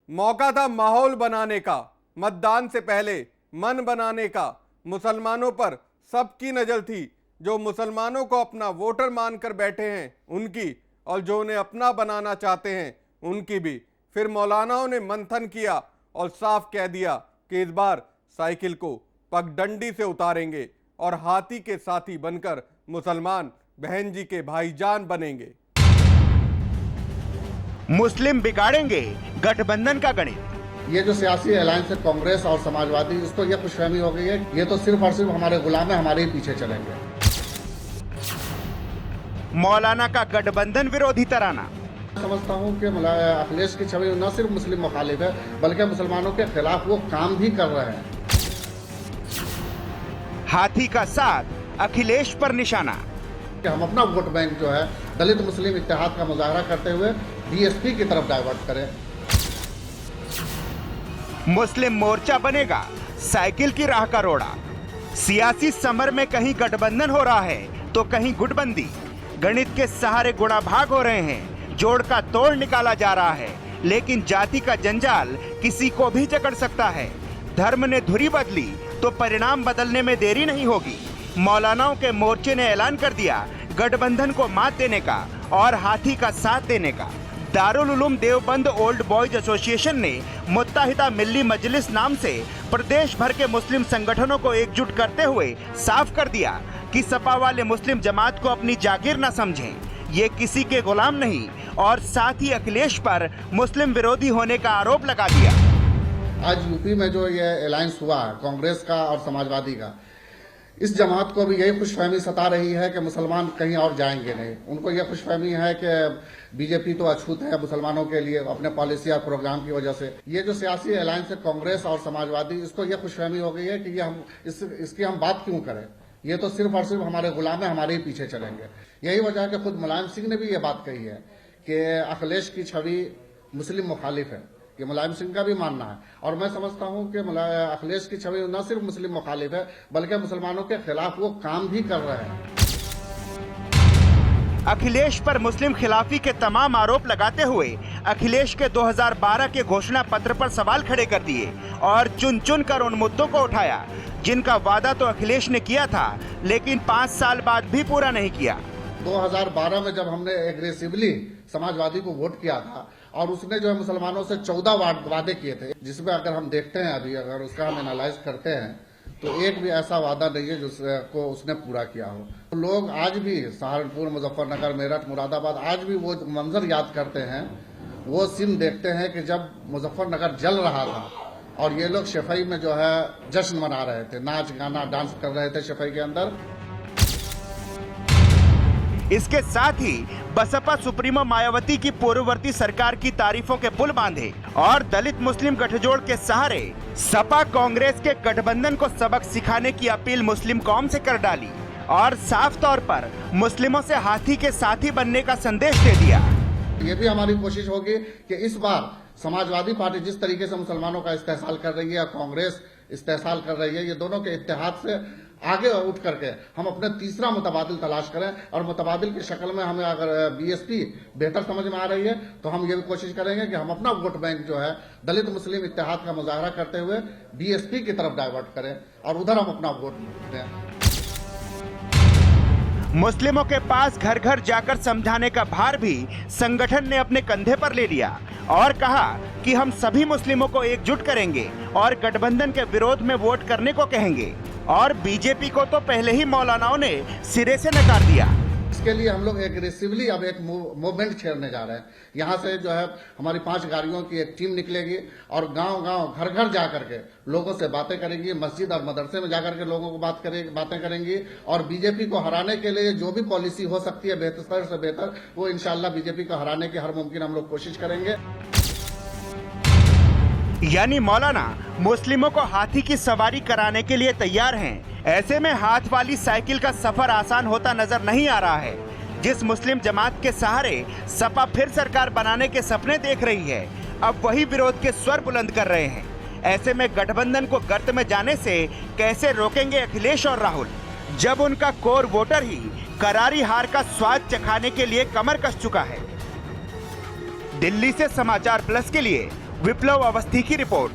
मौका था माहौल बनाने का, मतदान से पहले मन बनाने का। मुसलमानों पर सबकी नजर थी, जो मुसलमानों को अपना वोटर मानकर बैठे हैं उनकी, और जो उन्हें अपना बनाना चाहते हैं उनकी भी। फिर मौलानाओं ने मंथन किया और साफ कह दिया कि इस बार साइकिल को पगडंडी से उतारेंगे और हाथी के साथी बनकर मुसलमान बहन जी के भाईजान बनेंगे। मुस्लिम बिगाड़ेंगे गठबंधन का गणित। ये जो सियासी अलायंस है कांग्रेस और समाजवादी, इसको ये खुशफहमी हो गई है, ये तो सिर्फ और सिर्फ हमारे गुलाम है, हमारे ही पीछे चलेंगे। मौलाना का गठबंधन विरोधी तराना। समझता हूँ कि अखिलेश की छवि न सिर्फ मुस्लिम मुखालिफ है, बल्कि मुसलमानों के खिलाफ वो काम भी कर रहे हैं। हाथी का साथ अखिलेश पर निशाना। कि हम अपना वोट बैंक जो है दलित मुस्लिम इत्तेहाद का मुजाहरा करते हुए बीएसपी की तरफ डाइवर्ट करें। मुस्लिम मोर्चा बनेगा साइकिल की राह का रोड़ा। सियासी समर में कहीं गठबंधन हो रहा है तो कहीं गुटबंदी। गणित के सहारे गुणा भाग हो रहे हैं, जोड़ का तोड़ निकाला जा रहा है, लेकिन जाति का जंजाल किसी को भी जकड़ सकता है। धर्म ने धुरी बदली तो परिणाम बदलने में देरी नहीं होगी। मौलानाओं के मोर्चे ने ऐलान कर दिया गठबंधन को मात देने का और हाथी का साथ देने का। Darul Uloom Deoband old boys association ने मुत्ताहिदा मिल्ली मजलिस नाम से प्रदेश भर के मुस्लिम संगठनों को एकजुट करते हुए साफ कर दिया कि सपा वाले मुस्लिम जमात को अपनी जागीर न समझें, ये किसी के गुलाम नहीं, और साथ ही अखिलेश पर मुस्लिम विरोधी होने का आरोप लगा दिया। आज यूपी में जो ये अलायंस हुआ है कांग्रेस का और समाजवादी का, इस जमात को भी यही खुशफहमी सता रही है कि मुसलमान कहीं और जाएंगे नहीं। उनको यह खुशफहमी है कि बीजेपी तो अछूत है मुसलमानों के लिए अपने पॉलिसी और प्रोग्राम की वजह से। ये जो सियासी अलायंस है कांग्रेस और समाजवादी, इसको यह खुशफहमी हो गई है कि ये हम इसकी हम बात क्यों करें, ये तो सिर्फ और सिर्फ हमारे गुलाम है, हमारे ही पीछे चलेंगे। यही वजह है कि खुद मुलायम सिंह ने भी ये बात कही है कि अखिलेश की छवि मुस्लिम मुखालिफ है। ये मुलायम सिंह का भी मानना है, और मैं समझता हूं कि अखिलेश की छवि न सिर्फ मुस्लिम मुखालिफ है, बल्कि मुसलमानों के खिलाफ वो काम भी कर रहे हैं। अखिलेश पर मुस्लिम खिलाफी के तमाम आरोप लगाते हुए अखिलेश के 2012 के घोषणा पत्र पर सवाल खड़े कर दिए और चुन चुन कर उन मुद्दों को उठाया जिनका वादा तो अखिलेश ने किया था, लेकिन 5 साल बाद भी पूरा नहीं किया। 2012 में जब हमने एग्रेसिवली समाजवादी को वोट किया था और उसने जो है मुसलमानों से 14 वादे किए थे, जिसमें अगर हम देखते हैं अभी अगर उसका हम एनालाइज करते हैं तो एक भी ऐसा वादा नहीं है जिसको उसने पूरा किया हो। तो लोग आज भी सहारनपुर, मुजफ्फरनगर, मेरठ, मुरादाबाद आज भी वो मंजर याद करते हैं, वो सीन देखते हैं कि जब मुजफ्फरनगर जल रहा था और ये लोग शफई में जो है जश्न मना रहे थे, नाच गाना डांस कर रहे थे शफई के अंदर। इसके साथ ही बसपा सुप्रीमो मायावती की पूर्ववर्ती सरकार की तारीफों के पुल बांधे और दलित मुस्लिम गठजोड़ के सहारे सपा कांग्रेस के गठबंधन को सबक सिखाने की अपील मुस्लिम कौम से कर डाली और साफ तौर पर मुस्लिमों से हाथी के साथी बनने का संदेश दे दिया। ये भी हमारी कोशिश होगी कि इस बार समाजवादी पार्टी जिस तरीके से मुसलमानों का इस्तेहसाल कर रही है, कांग्रेस इस्तेहसाल कर रही है, ये दोनों के इत्तेहाद से आगे उठ करके हम अपने तीसरा मुतबादिल तलाश करें, और मुतबादिल की शक्ल में हमें अगर बीएसपी बेहतर समझ में आ रही है तो हम ये भी कोशिश करेंगे कि हम अपना वोट बैंक जो है दलित मुस्लिम इत्तेहाद का मुजाहरा करते हुए बीएसपी की तरफ डाइवर्ट करें और उधर हम अपना वोट दें। मुस्लिमों के पास घर घर जाकर समझाने का भार भी संगठन ने अपने कंधे पर ले लिया और कहा कि हम सभी मुस्लिमों को एकजुट करेंगे और गठबंधन के विरोध में वोट करने को कहेंगे, और बीजेपी को तो पहले ही मौलानाओं ने सिरे से नकार दिया। इसके लिए हम लोग एग्रेसिवली अब एक मूवमेंट छेड़ने जा रहे हैं। यहाँ से जो है हमारी 5 गाड़ियों की एक टीम निकलेगी और गांव-गांव, घर-घर जा करके लोगों से बातें करेंगी, मस्जिद और मदरसे में जाकर के लोगों को बातें करेंगी, और बीजेपी को हराने के लिए जो भी पॉलिसी हो सकती है बेहतर से बेहतर, वो इंशाल्लाह बीजेपी को हराने की हर मुमकिन हम लोग कोशिश करेंगे। यानी मौलाना मुस्लिमों को हाथी की सवारी कराने के लिए तैयार हैं। ऐसे में हाथ वाली साइकिल का सफर आसान होता नजर नहीं आ रहा है। जिस मुस्लिम जमात के सहारे सपा फिर सरकार बनाने के सपने देख रही है, अब वही विरोध के स्वर बुलंद कर रहे हैं। ऐसे में गठबंधन को गर्त में जाने से कैसे रोकेंगे अखिलेश और राहुल, जब उनका कोर वोटर ही करारी हार का स्वाद चखाने के लिए कमर कस चुका है। दिल्ली से समाचार प्लस के लिए विप्लव अवस्थी की रिपोर्ट।